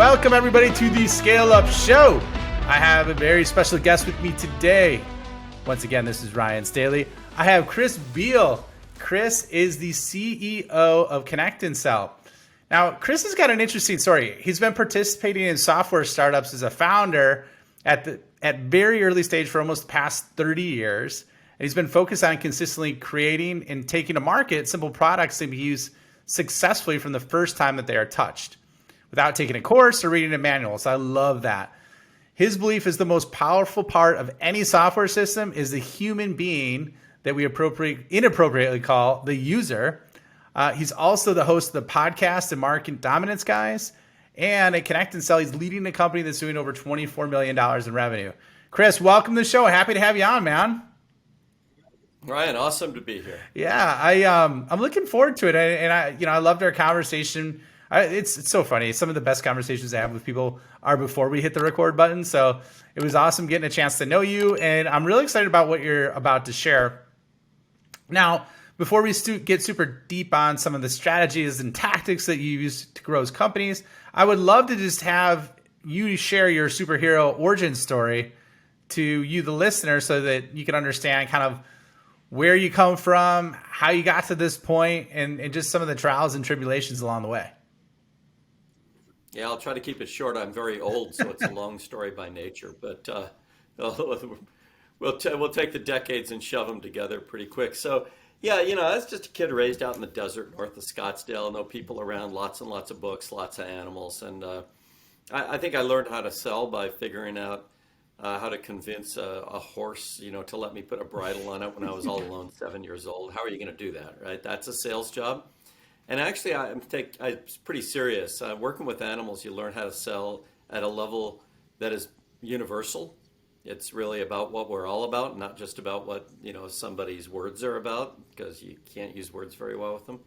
Welcome everybody to the Scale Up Show. I have a very special guest with me today. Once again, this is Ryan Staley. I have Chris Beall. Chris is the CEO of Connect and Sell. Now, Chris has got an interesting story. He's been participating in software startups as a founder at very early stage for almost the past 30 years. And he's been focused on consistently creating and taking to market simple products that be used successfully from the first time that they are touched, without taking a course or reading a manual. So I love that. His belief is the most powerful part of any software system is the human being that we inappropriately call the user. He's also the host of the podcast and Market Dominance Guys. And at Connect and Sell, he's leading a company that's doing over $24 million in revenue. Chris, welcome to the show. Happy to have you on, man. Ryan, awesome to be here. Yeah, I'm looking forward to it. And I loved our conversation. It's so funny. Some of the best conversations I have with people are before we hit the record button. So it was awesome getting a chance to know you. And I'm really excited about what you're about to share. Now, before we get super deep on some of the strategies and tactics that you use to grow companies, I would love to just have you share your superhero origin story to you, the listener, so that you can understand kind of where you come from, how you got to this point, and just some of the trials and tribulations along the way. Yeah, I'll try to keep it short. I'm very old, so it's a long story by nature. But we'll take the decades and shove them together pretty quick. So, yeah, I was just a kid raised out in the desert north of Scottsdale. No people around, lots and lots of books, lots of animals. And I think I learned how to sell by figuring out how to convince a horse, to let me put a bridle on it when I was all alone, 7 years old. How are you going to do that, right? That's a sales job. And actually, I'm pretty serious. Working with animals, you learn how to sell at a level that is universal. It's really about what we're all about, not just about what somebody's words are about, because you can't use words very well with them.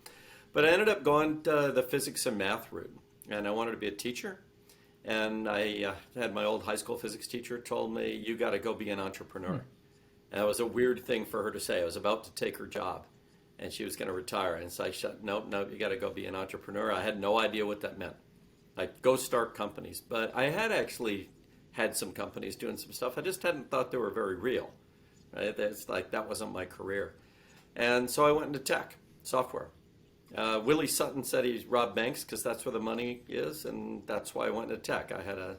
But I ended up going the physics and math route, and I wanted to be a teacher. And I had my old high school physics teacher told me, you got to go be an entrepreneur. And that was a weird thing for her to say. I was about to take her job and she was going to retire. And so I said, nope, you got to go be an entrepreneur. I had no idea what that meant. I'd go start companies. But I had actually had some companies doing some stuff. I just hadn't thought they were very real. Right? It's like that wasn't my career. And so I went into tech, software. Willie Sutton said he robbed banks because that's where the money is, and that's why I went into tech. I had a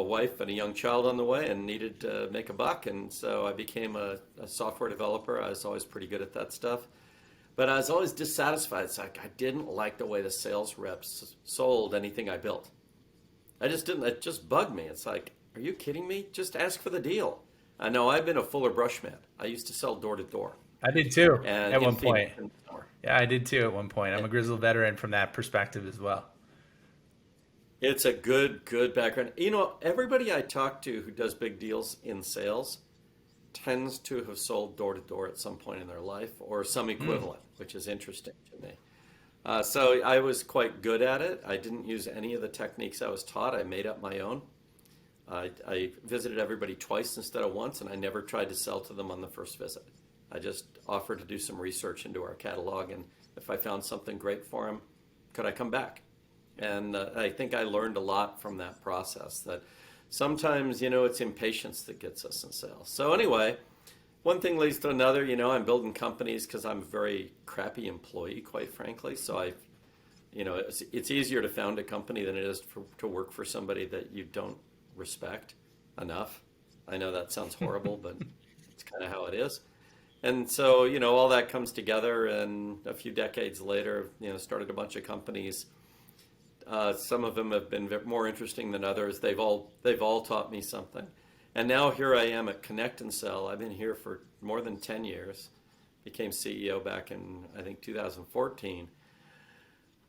wife and a young child on the way and needed to make a buck, and so I became a software developer. I was always pretty good at that stuff, but I was always dissatisfied. It's like I didn't like the way the sales reps sold anything I built. I just didn't. It just bugged me. It's like, are you kidding me? Just ask for the deal. I know I've been a Fuller brush man. I used to sell door to door. I did too and at one point. Yeah, I did too at one point. I'm a grizzled veteran from that perspective as well. It's a good background. Everybody I talk to who does big deals in sales tends to have sold door to door at some point in their life or some equivalent, which is interesting to me. So I was quite good at it. I didn't use any of the techniques I was taught. I made up my own. I visited everybody twice instead of once, and I never tried to sell to them on the first visit. I just offered to do some research into our catalog, and if I found something great for them, could I come back? And I think I learned a lot from that process, that sometimes, it's impatience that gets us in sales. So anyway, one thing leads to another. I'm building companies because I'm a very crappy employee, quite frankly. So it's easier to found a company than it is to work for somebody that you don't respect enough. I know that sounds horrible, but it's kind of how it is. And so, all that comes together, and a few decades later, started a bunch of companies. Some of them have been more interesting than others. They've all taught me something. And now here I am at Connect and Sell. I've been here for more than 10 years. Became CEO back in, I think, 2014.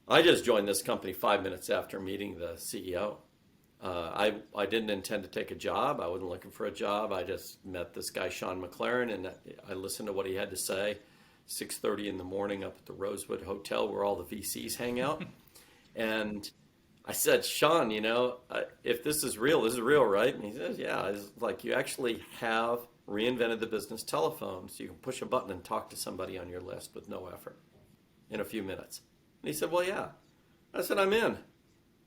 I just joined this company 5 minutes after meeting the CEO. I didn't intend to take a job. I wasn't looking for a job. I just met this guy, Sean McLaren, and I listened to what he had to say. 6:30 in the morning up at the Rosewood Hotel where all the VCs hang out. And I said, Sean, if this is real, right? And he says, yeah. It's like, you actually have reinvented the business telephone, so you can push a button and talk to somebody on your list with no effort in a few minutes. And he said, well, yeah. I said, I'm in.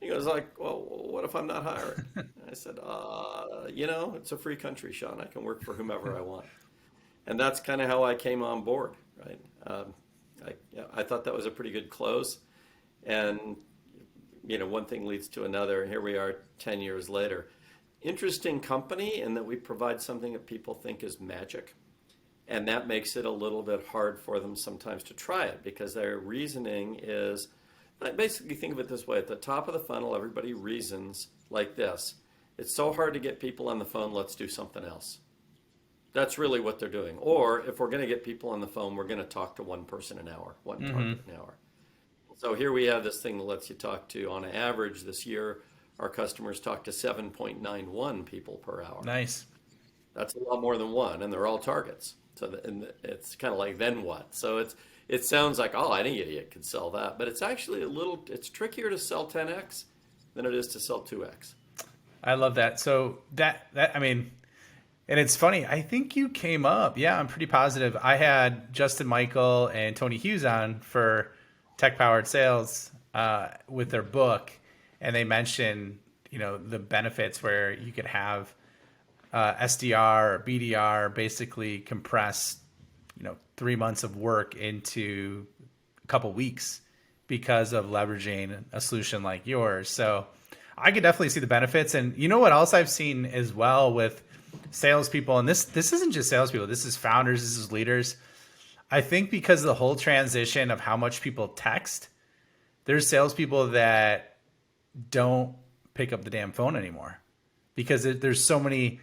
He goes like, well, what if I'm not hiring? And I said, it's a free country, Sean. I can work for whomever I want. And that's kind of how I came on board, right? I thought that was a pretty good close. And, one thing leads to another. And here we are 10 years later. Interesting company in that we provide something that people think is magic. And that makes it a little bit hard for them sometimes to try it because their reasoning is, I basically think of it this way. At the top of the funnel, everybody reasons like this. It's so hard to get people on the phone, let's do something else. That's really what they're doing. Or if we're going to get people on the phone, we're going to talk to one person an hour, one target an hour. So here we have this thing that lets you talk to, on average this year, our customers talk to 7.91 people per hour. Nice. That's a lot more than one, and they're all targets. So it's kind of like, then what? So it sounds like, oh, any idiot could sell that, but it's actually it's trickier to sell 10x than it is to sell 2x. I love that. So I mean, and it's funny. I think you came up. Yeah, I'm pretty positive. I had Justin Michael and Tony Hughes on for Tech Powered Sales with their book, and they mentioned, the benefits where you could have SDR or BDR basically compress, 3 months of work into a couple weeks because of leveraging a solution like yours. So I could definitely see the benefits. And you know what else I've seen as well with salespeople, and this isn't just salespeople, this is founders, this is leaders. I think because of the whole transition of how much people text, there's salespeople that don't pick up the damn phone anymore because there's so many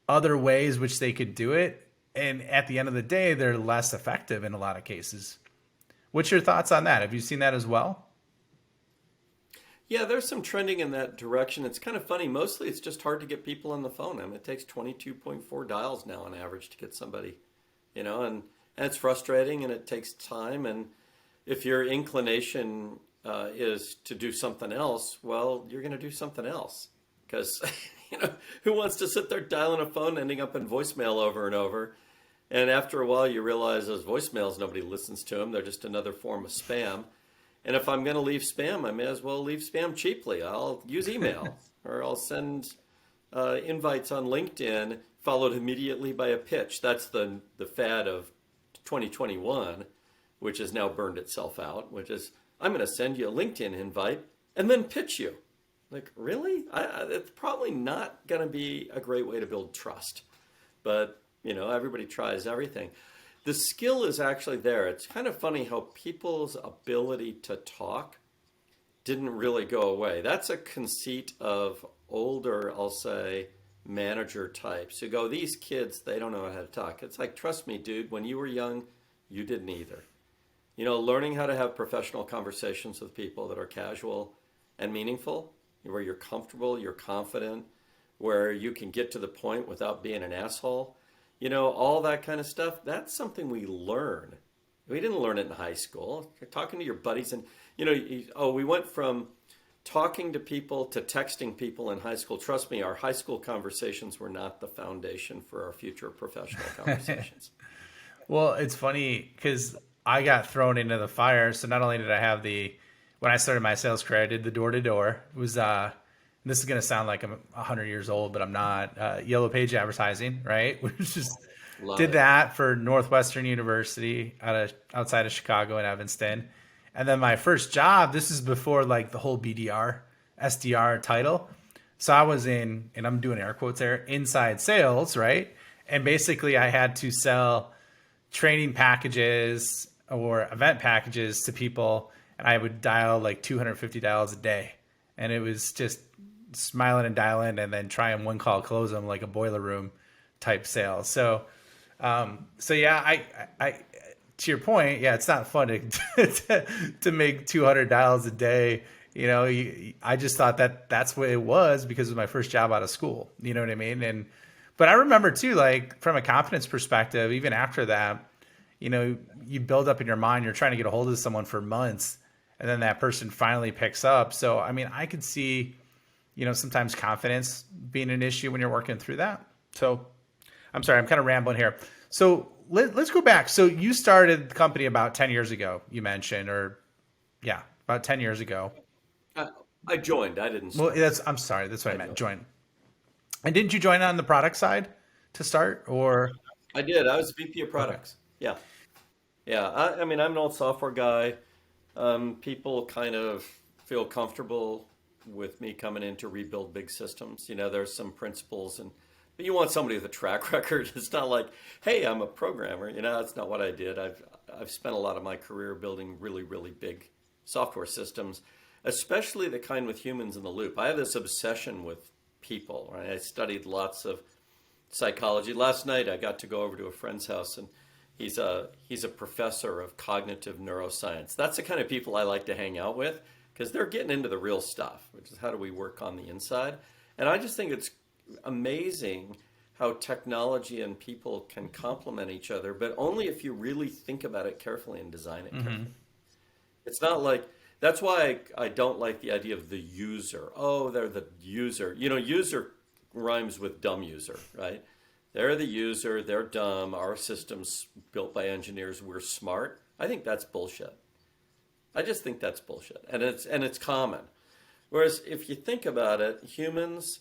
other ways which they could do it. And at the end of the day, they're less effective in a lot of cases. What's your thoughts on that? Have you seen that as well? Yeah, there's some trending in that direction. It's kind of funny. Mostly it's just hard to get people on the phone. I mean, it takes 22.4 dials now on average to get somebody, and it's frustrating and it takes time. And if your inclination is to do something else, well, you're going to do something else because, who wants to sit there dialing a phone, ending up in voicemail over and over? And after a while, you realize those voicemails, nobody listens to them. They're just another form of spam. And if I'm going to leave spam, I may as well leave spam cheaply. I'll use email or I'll send invites on LinkedIn followed immediately by a pitch. That's the fad of 2021, which has now burned itself out, which is I'm going to send you a LinkedIn invite and then pitch you. Like, really? It's probably not going to be a great way to build trust. But, everybody tries everything. The skill is actually there. It's kind of funny how people's ability to talk didn't really go away. That's a conceit of older, I'll say, manager types who go, these kids, they don't know how to talk. It's like, trust me, dude, when you were young, you didn't either. Learning how to have professional conversations with people that are casual and meaningful, where you're comfortable, you're confident, where you can get to the point without being an asshole. All that kind of stuff, that's something we learn. We didn't learn it in high school. You're talking to your buddies and, we went from talking to people to texting people in high school. Trust me, our high school conversations were not the foundation for our future professional conversations. Well, it's funny because I got thrown into the fire. So not only did I have when I started my sales career, I did the door-to-door. It was, this is going to sound like I'm 100 years old, but I'm not. Yellow Page advertising, right? Which just did that for Northwestern University outside of Chicago in Evanston. And then my first job, this is before like the whole BDR, SDR title. So I was and I'm doing air quotes there, inside sales, right? And basically I had to sell training packages or event packages to people. And I would dial like 250 dials a day. And it was just smiling and dialing and then try and one call close them like a boiler room type sale. So yeah, I to your point, yeah, it's not fun to make 200 dials a day. I just thought that's what it was because it was my first job out of school. You know what I mean? But I remember too, like from a confidence perspective, even after that, you build up in your mind, you're trying to get a hold of someone for months and then that person finally picks up. So, I mean, I could see, sometimes confidence being an issue when you're working through that. So I'm sorry, I'm kind of rambling here. So let's go back. So you started the company about 10 years ago, you mentioned, about 10 years ago. I joined. I didn't Well, start. I'm sorry. That's what I I meant. joined. Join. And didn't you join on the product side to start, or? I did. I was VP of Okay. products. Yeah. Yeah. I mean, I'm an old software guy. People kind of feel comfortable with me coming in to rebuild big systems. There's some principles, but you want somebody with a track record. It's not like, hey, I'm a programmer. That's not what I did. I've spent a lot of my career building really, really big software systems, especially the kind with humans in the loop. I have this obsession with people, right? I studied lots of psychology. Last night I got to go over to a friend's house, and he's a professor of cognitive neuroscience. That's the kind of people I like to hang out with because they're getting into the real stuff, which is how do we work on the inside. And I just think it's amazing how technology and people can complement each other, but only if you really think about it carefully and design it Mm-hmm. carefully. It's not like that's why I don't like the idea of the user. Oh, they're the user. User rhymes with dumb user, right? They're the user, they're dumb. Our system's built by engineers, we're smart. I think that's bullshit. I just think that's bullshit. And it's common. Whereas if you think about it, humans,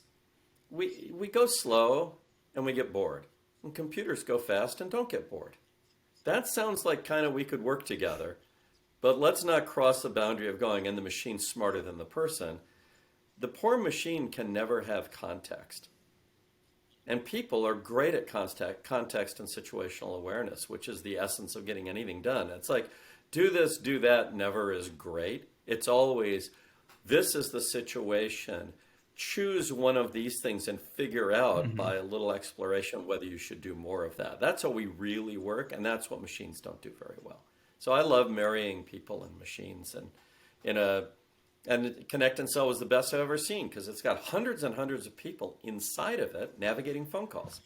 we go slow and we get bored. And computers go fast and don't get bored. That sounds like kind of we could work together. But let's not cross the boundary of going, and the machine's smarter than the person. The poor machine can never have context. And people are great at context and situational awareness, which is the essence of getting anything done. It's like, do this, do that, never is great. It's always, this is the situation. Choose one of these things and figure out Mm-hmm. by a little exploration whether you should do more of that. That's how we really work, and that's what machines don't do very well. So I love marrying people and machines, and in a and Connect and Sell was the best I've ever seen because it's got hundreds and hundreds of people inside of it navigating phone calls.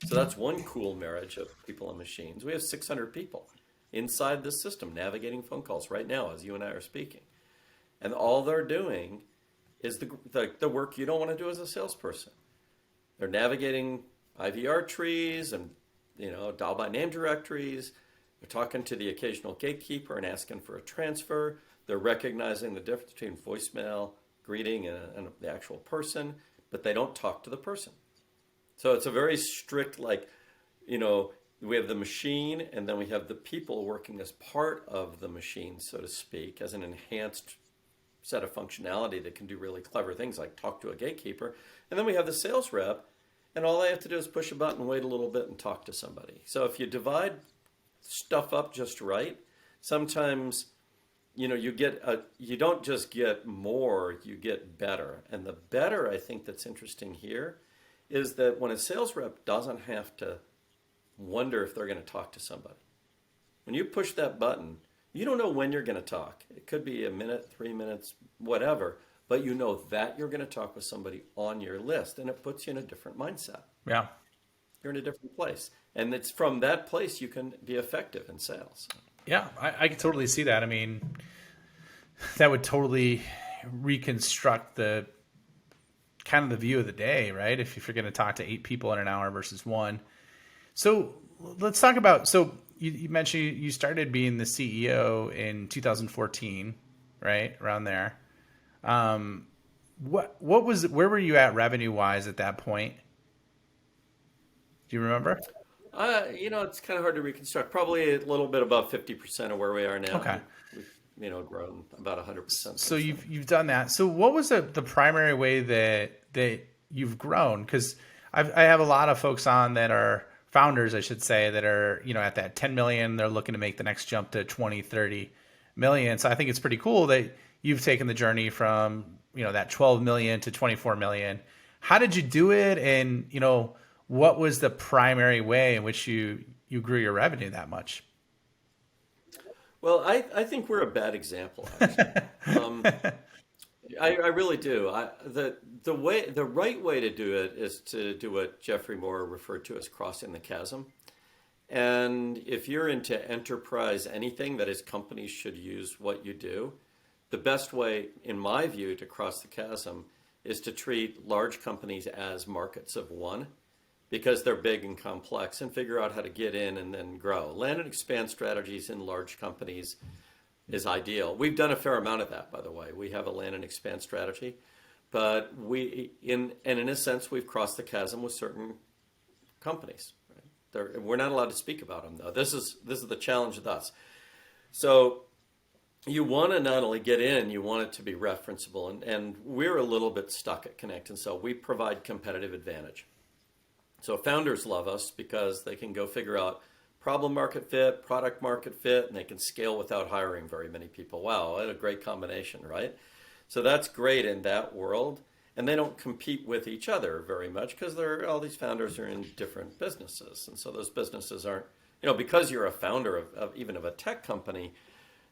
So that's one cool marriage of people and machines. We have 600 people inside this system navigating phone calls right now as you and I are speaking. And all they're doing is the work you don't want to do as a salesperson. They're navigating IVR trees and dial by name directories. They're talking to the occasional gatekeeper and asking for a transfer. They're recognizing the difference between voicemail, greeting, and the actual person, but they don't talk to the person. So it's a very strict, we have the machine and then we have the people working as part of the machine, so to speak, as an enhanced set of functionality that can do really clever things like talk to a gatekeeper. And then we have the sales rep, and all they have to do is push a button, wait a little bit, and talk to somebody. So if you divide stuff up just right, sometimes you don't just get more, you get better. And the better I think that's interesting here is that when a sales rep doesn't have to wonder if they're going to talk to somebody. When you push that button, you don't know when you're going to talk. It could be a minute, 3 minutes, whatever, but you know that you're going to talk with somebody on your list, and it puts you in a different mindset. Yeah. You're in a different place. And it's from that place you can be effective in sales. Yeah, I can totally see that. I mean, that would totally reconstruct the kind of the view of the day, right? If you're going to talk to 8 people in an hour versus one. So let's talk about, so you mentioned you started being the CEO in 2014, right? Around there. Where were you at revenue wise at that point? Do you remember? It's kind of hard to reconstruct. Probably a little bit above 50% of where we are now. Okay. We've grown about 100% So since then. you've done that. So what was the primary way that you've grown? Because I have a lot of folks on that are founders, I should say, that are at that 10 million. They're looking to make the next jump to 20, 30 million. So I think it's pretty cool that you've taken the journey from that 12 million to 24 million. How did you do it? And what was the primary way in which you grew your revenue that much? Well, I think we're a bad example, actually. I really do. The right way to do it is to do what Jeffrey Moore referred to as crossing the chasm. And if you're into enterprise anything, that is, companies should use what you do, the best way, in my view, to cross the chasm is to treat large companies as markets of one because they're big and complex, and figure out how to get in and then grow. Land and expand strategies in large companies is ideal. We've done a fair amount of that, by the way. We have a land and expand strategy, but in a sense, we've crossed the chasm with certain companies. Right? We're not allowed to speak about them, though. This is the challenge with us. So you want to not only get in, you want it to be referenceable, and we're a little bit stuck at Connect and Sell. We provide competitive advantage. So founders love us because they can go figure out problem market fit, product market fit, and they can scale without hiring very many people. Wow, what a great combination, right? So that's great in that world. And they don't compete with each other very much because all these founders are in different businesses. And so those businesses aren't, because you're a founder of even of a tech company,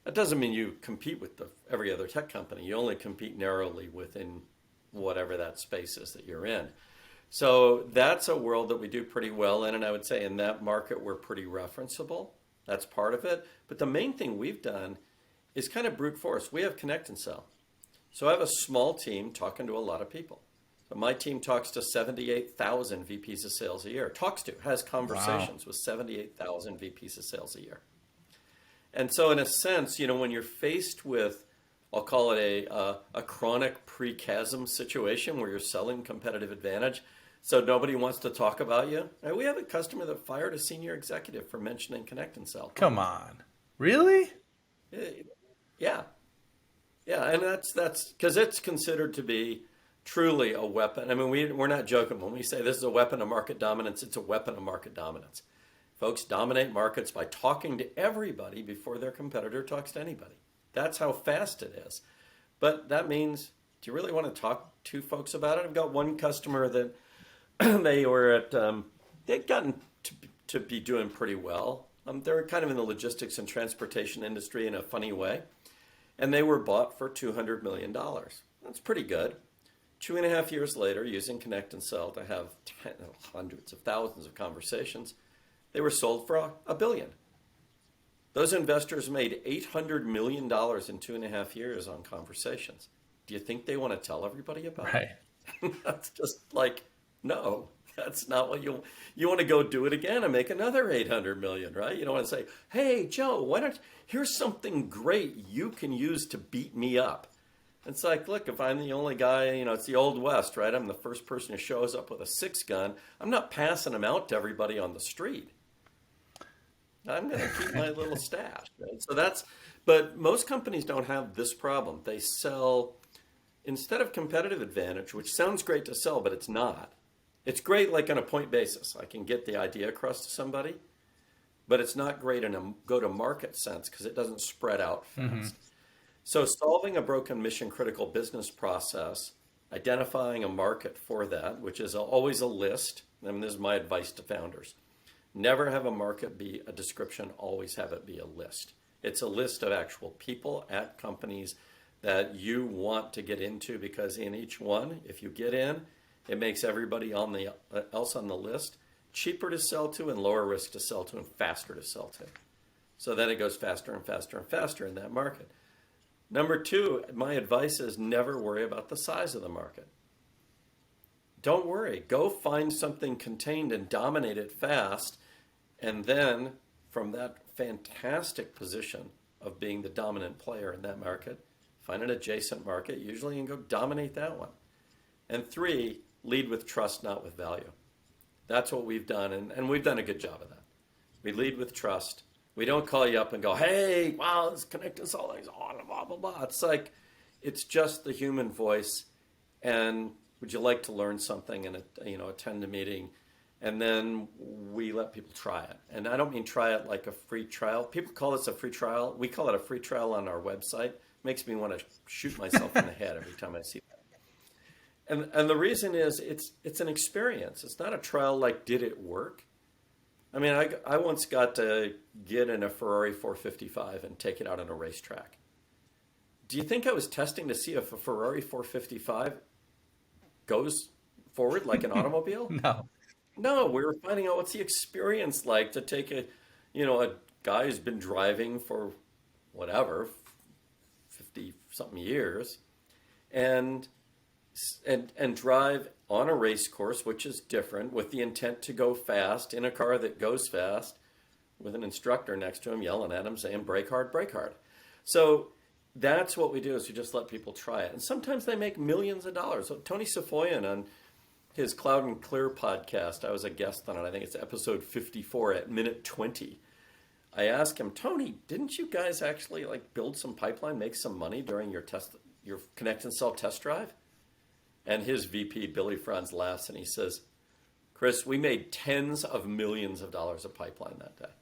that doesn't mean you compete with every other tech company. You only compete narrowly within whatever that space is that you're in. So that's a world that we do pretty well in. And I would say in that market, we're pretty referenceable. That's part of it. But the main thing we've done is kind of brute force. We have Connect and Sell. So I have a small team talking to a lot of people. So my team talks to 78,000 VPs of sales a year. Has conversations with 78,000 VPs of sales a year. And so in a sense, when you're faced with, I'll call it a chronic pre-chasm situation where you're selling competitive advantage, so nobody wants to talk about you. And we have a customer that fired a senior executive for mentioning Connect and Sell. Come on. Really? Yeah. Yeah, and that's because it's considered to be truly a weapon. I mean, we're not joking when we say this is a weapon of market dominance. It's a weapon of market dominance. Folks dominate markets by talking to everybody before their competitor talks to anybody. That's how fast it is. But that means, do you really want to talk to folks about it? I've got one customer that they'd gotten to be doing pretty well. They're kind of in the logistics and transportation industry in a funny way. And they were bought for $200 million. That's pretty good. 2.5 years later, using Connect and Sell to have hundreds of thousands of conversations, they were sold for $1 billion. Those investors made $800 million in 2.5 years on conversations. Do you think they want to tell everybody about it? That's just like, no, that's not what you want to go do it again and make another 800 million, right? You don't want to say, hey, Joe, here's something great you can use to beat me up. It's like, look, if I'm the only guy, it's the Old West, right? I'm the first person who shows up with a 6-gun. I'm not passing them out to everybody on the street. I'm going to keep my little stash, right? But most companies don't have this problem. They sell, instead of competitive advantage, which sounds great to sell, but it's not. It's great like on a point basis. I can get the idea across to somebody, but it's not great in a go-to-market sense because it doesn't spread out fast. Mm-hmm. So solving a broken mission-critical business process, identifying a market for that, which is always a list. I mean, this is my advice to founders. Never have a market be a description, always have it be a list. It's a list of actual people at companies that you want to get into because in each one, if you get in, it makes everybody else on the list cheaper to sell to and lower risk to sell to and faster to sell to. So then it goes faster and faster and faster in that market. Number 2, my advice is never worry about the size of the market. Don't worry. Go find something contained and dominate it fast. And then from that fantastic position of being the dominant player in that market, find an adjacent market usually and go dominate that one. And 3, lead with trust, not with value. That's what we've done, and we've done a good job of that. We lead with trust. We don't call you up and go, hey, wow, let's connect us all, blah, blah, blah. It's like, it's just the human voice, and would you like to learn something and attend a meeting? And then we let people try it. And I don't mean try it like a free trial. People call this a free trial. We call it a free trial on our website. Makes me want to shoot myself in the head every time I see that. And the reason is it's an experience. It's not a trial like, did it work? I mean, I once got to get in a Ferrari 455 and take it out on a racetrack. Do you think I was testing to see if a Ferrari 455 goes forward like an automobile? No, we were finding out what's the experience like to take a guy who's been driving for whatever, 50 something years, and drive on a race course, which is different, with the intent to go fast in a car that goes fast, with an instructor next to him yelling at him saying, brake hard, brake hard. So that's what we do is we just let people try it. And sometimes they make millions of dollars. So Tony Safoyan on his Cloud and Clear podcast, I was a guest on it. I think it's episode 54 at minute 20. I asked him, Tony, didn't you guys actually like build some pipeline, make some money during your Connect and Sell test drive? And his VP, Billy Franz, laughs and he says, Chris, we made tens of millions of dollars of pipeline that day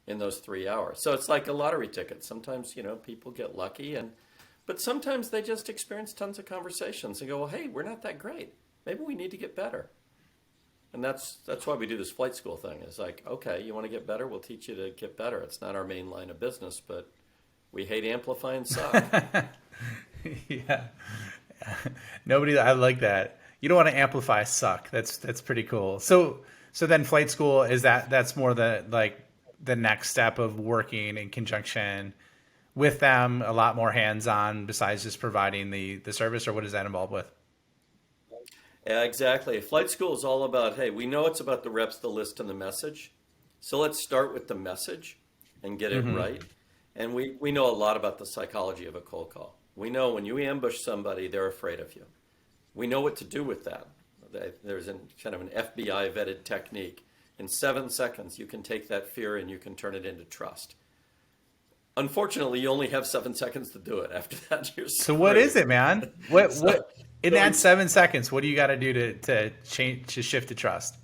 in those 3 hours. So it's like a lottery ticket. Sometimes, people get lucky, but sometimes they just experience tons of conversations and go, well, hey, we're not that great. Maybe we need to get better. And that's why we do this flight school thing. It's like, okay, you want to get better? We'll teach you to get better. It's not our main line of business, but we hate amplifying suck. Yeah. I like that. You don't want to amplify suck. That's pretty cool. So then flight school, that's more the next step of working in conjunction with them, a lot more hands-on besides just providing the service, or what is that involved with? Yeah, exactly. Flight school is all about, hey, we know it's about the reps, the list, and the message. So let's start with the message and get it right. And we know a lot about the psychology of a cold call. We know when you ambush somebody, they're afraid of you. We know what to do with that. There's kind of an FBI vetted technique. In 7 seconds, you can take that fear and you can turn it into trust. Unfortunately, you only have 7 seconds to do it. After that, you're screwed. So what is it, man? What in that 7 seconds, what do you got to do to change, to shift to trust?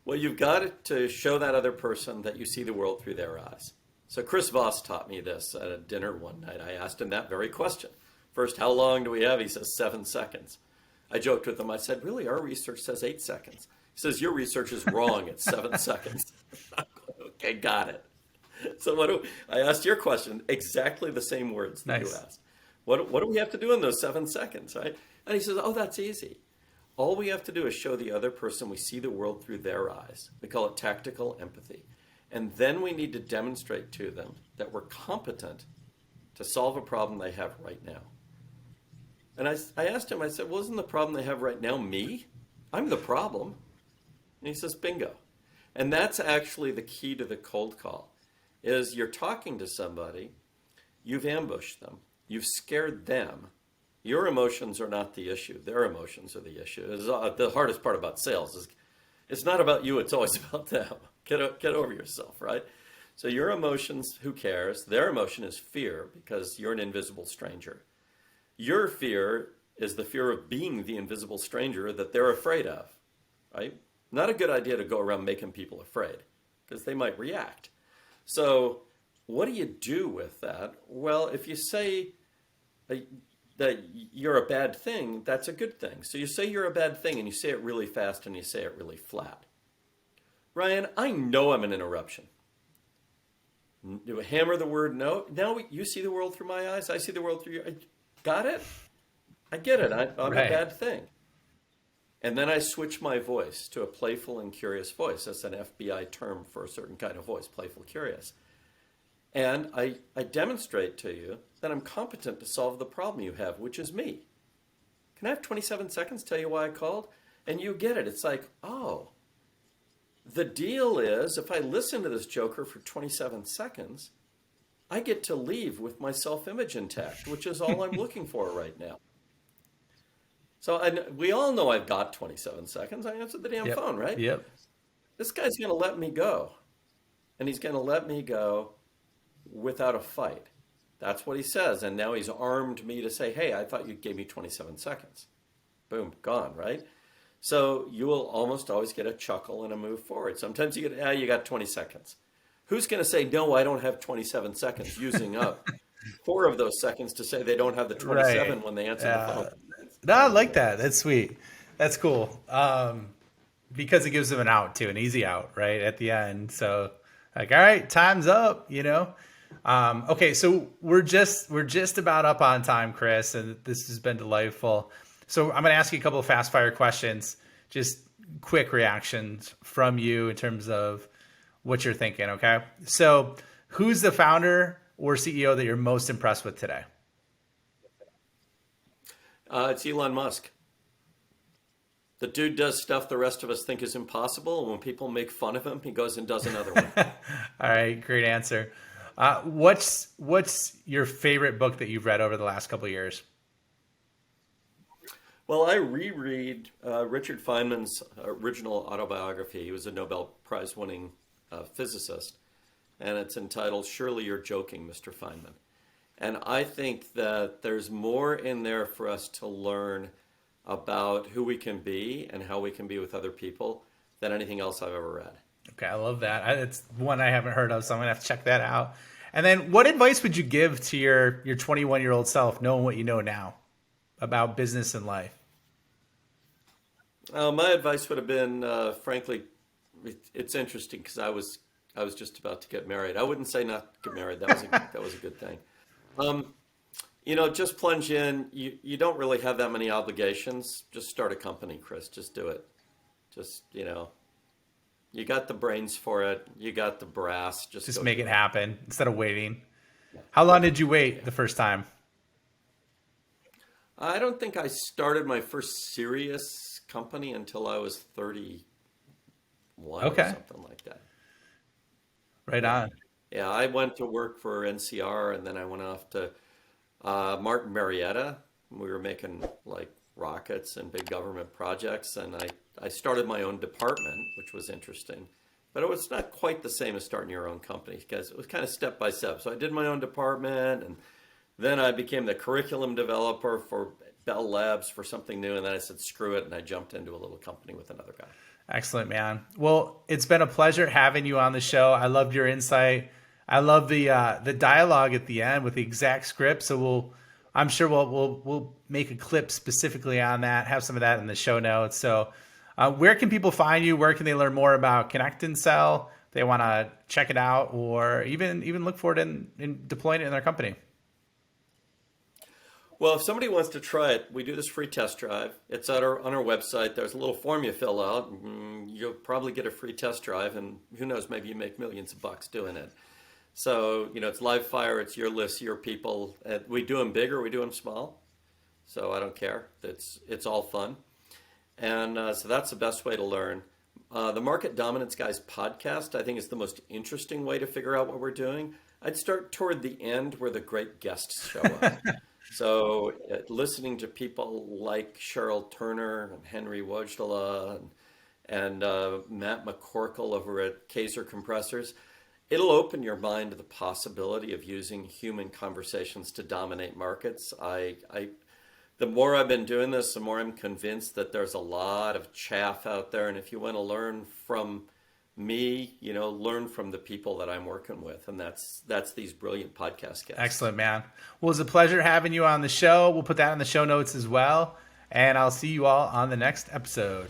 Well, you've got to show that other person that you see the world through their eyes. So Chris Voss taught me this at a dinner one night. I asked him that very question. First, how long do we have? He says 7 seconds. I joked with him. I said, really, our research says 8 seconds. He says, your research is wrong. It's 7 seconds. Okay, got it. So I asked your question, exactly the same words that you asked. What do we have to do in those 7 seconds, right? And he says, oh, that's easy. All we have to do is show the other person we see the world through their eyes. We call it tactical empathy. And then we need to demonstrate to them that we're competent to solve a problem they have right now. And I asked him, I said, well, isn't the problem they have right now me? I'm the problem. And he says, bingo. And that's actually the key to the cold call, is you're talking to somebody, you've ambushed them, you've scared them. Your emotions are not the issue. Their emotions are the issue. The hardest part about sales is it's not about you, it's always about them. Get over yourself, right? So your emotions, who cares? Their emotion is fear because you're an invisible stranger. Your fear is the fear of being the invisible stranger that they're afraid of, right? Not a good idea to go around making people afraid because they might react. So what do you do with that? Well, if you say that you're a bad thing, that's a good thing. So you say you're a bad thing and you say it really fast and you say it really flat. Ryan, I know I'm an interruption. Do I hammer the word no? Now you see the world through my eyes. I see the world through your eyes. Got it? I get it. I'm right. a bad thing. And then I switch my voice to a playful and curious voice. That's an FBI term for a certain kind of voice, playful, curious. And I demonstrate to you that I'm competent to solve the problem you have, which is me. Can I have 27 seconds to tell you why I called? And you get it. It's like, oh, the deal is if I listen to this joker for 27 seconds, I get to leave with my self-image intact, which is all I'm looking for right now. So we all know I've got 27 seconds. I answered the damn phone, right? Yep. This guy's going to let me go. And he's going to let me go without a fight. That's what he says. And now he's armed me to say, hey, I thought you gave me 27 seconds. Boom, gone, right? So you will almost always get a chuckle and a move forward. Sometimes you get, you got 20 seconds. Who's going to say, no, I don't have 27 seconds, using up 4 of those seconds to say they don't have the 27 right when they answer the phone? No, I like that. That's sweet. That's cool. Because it gives them an out too, an easy out, right, at the end. So like, all right, time's up, Okay, so we're just about up on time, Chris, and this has been delightful. So I'm going to ask you a couple of fast fire questions, just quick reactions from you in terms of what you're thinking, okay? So who's the founder or CEO that you're most impressed with today? It's Elon Musk. The dude does stuff the rest of us think is impossible, and when people make fun of him, he goes and does another one. All right, great answer. What's your favorite book that you've read over the last couple of years? Well, I reread Richard Feynman's original autobiography. He was a Nobel Prize winning physicist, and it's entitled Surely You're Joking, Mr. Feynman. And I think that there's more in there for us to learn about who we can be and how we can be with other people than anything else I've ever read. Okay, I love that. It's one I haven't heard of, so I'm gonna have to check that out. And then, what advice would you give to your 21-year-old self, knowing what you know now about business and life? My advice would have been, frankly, it's interesting because I was just about to get married. I wouldn't say not get married. That was a good thing. Um, just plunge in. You don't really have that many obligations. Just start a company, Chris. Just do it. Just you got the brains for it. You got the brass. Just Just go make do it it. happen instead of waiting. How long did you wait the first time? I don't think I started my first serious company until I was 31 or Okay, something like that. right Yeah. on. Yeah, I went to work for NCR and then I went off to Martin Marietta. We were making like rockets and big government projects, and I started my own department, which was interesting. But it was not quite the same as starting your own company because it was kind of step by step. So I did my own department, and then I became the curriculum developer for Bell Labs for something new, and then I said screw it, and I jumped into a little company with another guy. Excellent, man. Well, it's been a pleasure having you on the show. I loved your insight. I love the dialogue at the end with the exact script. So I'm sure we'll make a clip specifically on that. Have some of that in the show notes. So, where can people find you? Where can they learn more about Connect and Sell? They want to check it out, or even look for it in deploying it in their company. Well, if somebody wants to try it, we do this free test drive. It's on our website. There's a little form you fill out. You'll probably get a free test drive, and who knows, maybe you make millions of bucks doing it. So, it's live fire. It's your list, your people. We do them big or we do them small. So I don't care. It's all fun. And so that's the best way to learn. The Market Dominance Guys podcast, I think, is the most interesting way to figure out what we're doing. I'd start toward the end where the great guests show up. So listening to people like Cheryl Turner and Henry Wojdala and Matt McCorkle over at Kaiser Compressors, it'll open your mind to the possibility of using human conversations to dominate markets. The more I've been doing this, the more I'm convinced that there's a lot of chaff out there. And if you want to learn from me, learn from the people that I'm working with. And that's these brilliant podcast guests. Excellent, man. Well, it's a pleasure having you on the show. We'll put that in the show notes as well. And I'll see you all on the next episode.